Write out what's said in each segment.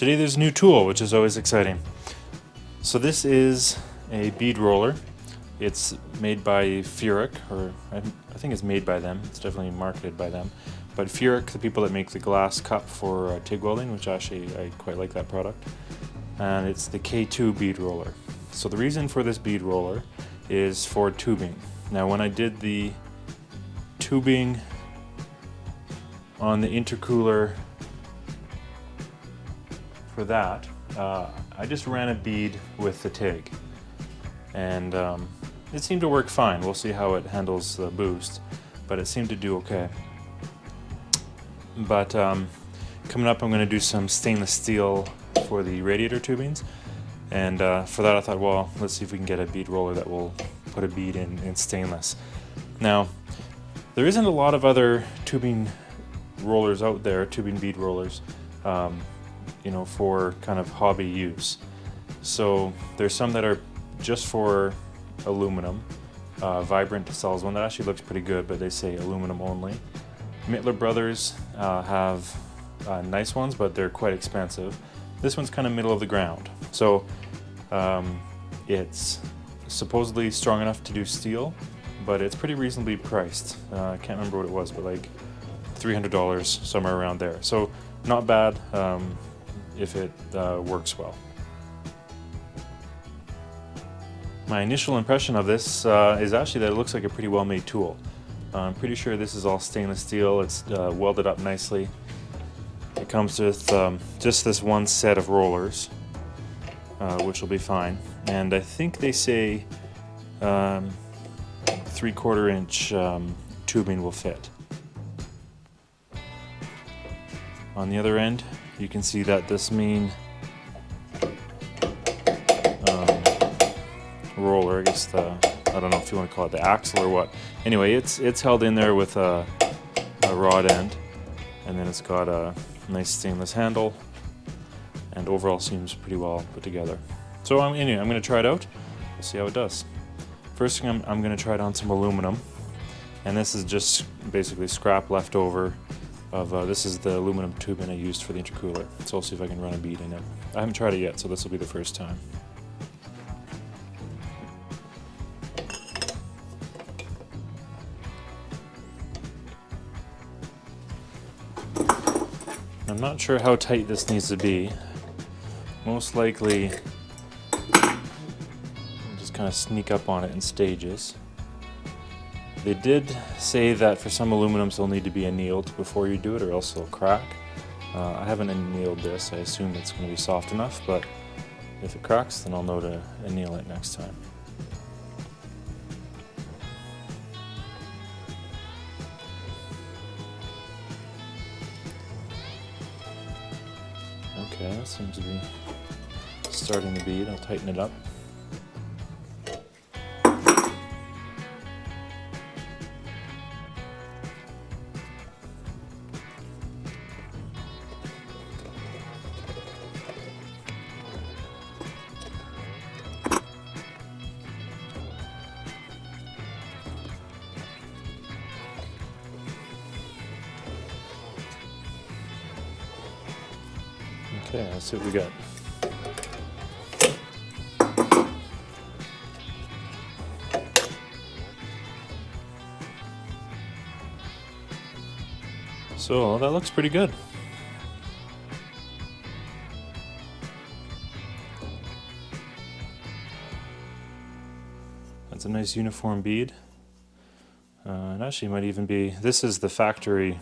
Today there's a new tool, which is always exciting. So this is a bead roller. It's made by Furick, or I think it's made by them. It's definitely marketed by them. But Furick, the people that make the glass cup for TIG welding, which actually I quite like that product. And it's the K2 bead roller. So the reason for this bead roller is for tubing. Now when I did the tubing on the intercooler for that, I just ran a bead with the TIG, and it seemed to work fine. We'll see how it handles the boost, but it seemed to do okay. But coming up, I'm going to do some stainless steel for the radiator tubings, and for that I thought, well, let's see if we can get a bead roller that will put a bead in stainless. Now, there isn't a lot of other tubing rollers out there, tubing bead rollers, you know, for kind of hobby use. So there's some that are just for aluminum. Vibrant sells one that actually looks pretty good, but they say aluminum only. Mittler Brothers have nice ones, but they're quite expensive. This one's kind of middle of the ground. So it's supposedly strong enough to do steel, but it's pretty reasonably priced. I can't remember what it was, but like $300, somewhere around there. So not bad if it works well. My initial impression of this is actually that it looks like a pretty well made tool. I'm pretty sure this is all stainless steel. It's welded up nicely. It comes with just this one set of rollers, which will be fine. And I think they say 3/4 inch tubing will fit. On the other end, you can see that this main roller, I guess I don't know if you want to call it the axle or what. Anyway, it's held in there with a rod end, and then it's got a nice stainless handle, and overall seems pretty well put together. So anyway, I'm going to try it out. We'll see how it does. First thing, I'm going to try it on some aluminum, and this is just basically scrap left over of this is the aluminum tubing I used for the intercooler. So I'll see if I can run a bead in it. I haven't tried it yet, so this will be the first time. I'm not sure how tight this needs to be. Most likely, I'll just kind of sneak up on it in stages. They did say that for some aluminums they'll need to be annealed before you do it, or else they'll crack. I haven't annealed this. I assume it's going to be soft enough, but if it cracks, then I'll know to anneal it next time. Okay, that seems to be starting the bead. I'll tighten it up. Okay, let's see what we got. So that looks pretty good. That's a nice uniform bead. It actually might even be, this is the factory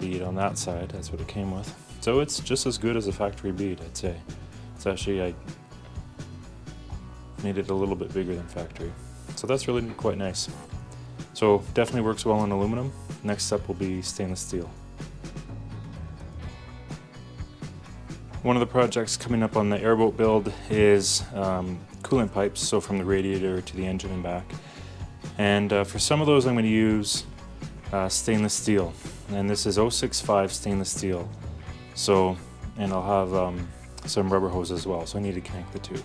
bead on that side. That's what it came with. So it's just as good as a factory bead, I'd say. It's actually, I made it a little bit bigger than factory. So that's really quite nice. So definitely works well on aluminum. Next up will be stainless steel. One of the projects coming up on the airboat build is coolant pipes, so from the radiator to the engine and back. And for some of those I'm going to use stainless steel, and this is 065 stainless steel. So, and I'll have some rubber hose as well, so I need to connect the two.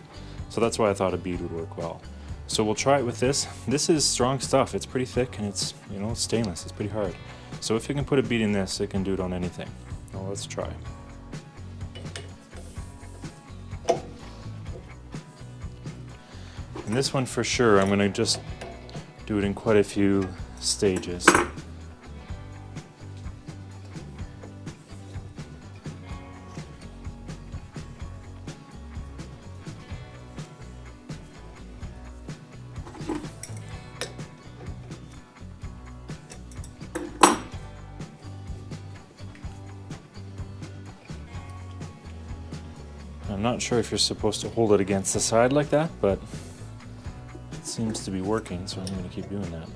So that's why I thought a bead would work well. So we'll try it with this. This is strong stuff. It's pretty thick, and it's, you know, stainless. It's pretty hard. So if you can put a bead in this, it can do it on anything. Well, let's try. And this one for sure, I'm going to just do it in quite a few stages. I'm not sure if you're supposed to hold it against the side like that, but it seems to be working, so I'm going to keep doing that.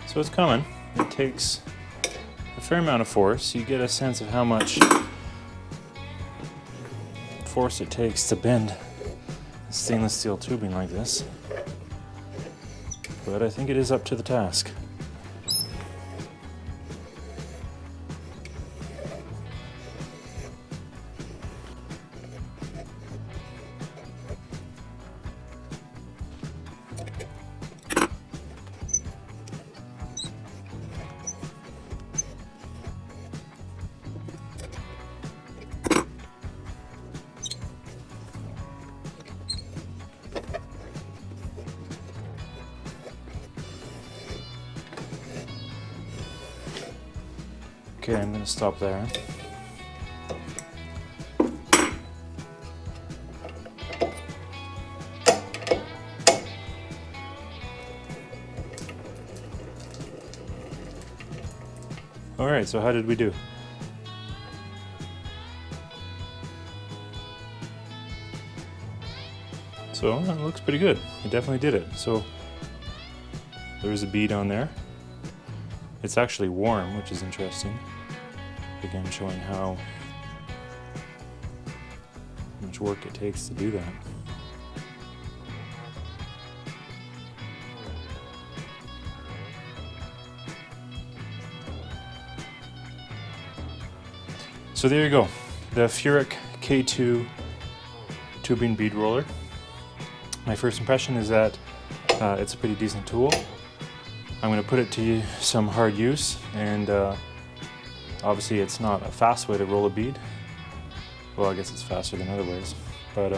So it's coming. It takes a fair amount of force. You get a sense of how much force it takes to bend stainless steel tubing like this. But I think it is up to the task. Okay, I'm going to stop there. Alright, so how did we do? So it looks pretty good. We definitely did it. So there's a bead on there. It's actually warm, which is interesting. Again, showing how much work it takes to do that. So there you go, the Furick K2 tubing bead roller. My first impression is that it's a pretty decent tool. I'm going to put it to some hard use, and obviously it's not a fast way to roll a bead. Well, I guess it's faster than other ways, but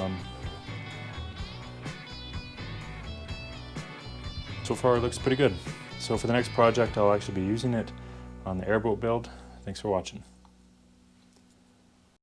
so far it looks pretty good. So for the next project I'll actually be using it on the airboat build. Thanks for watching.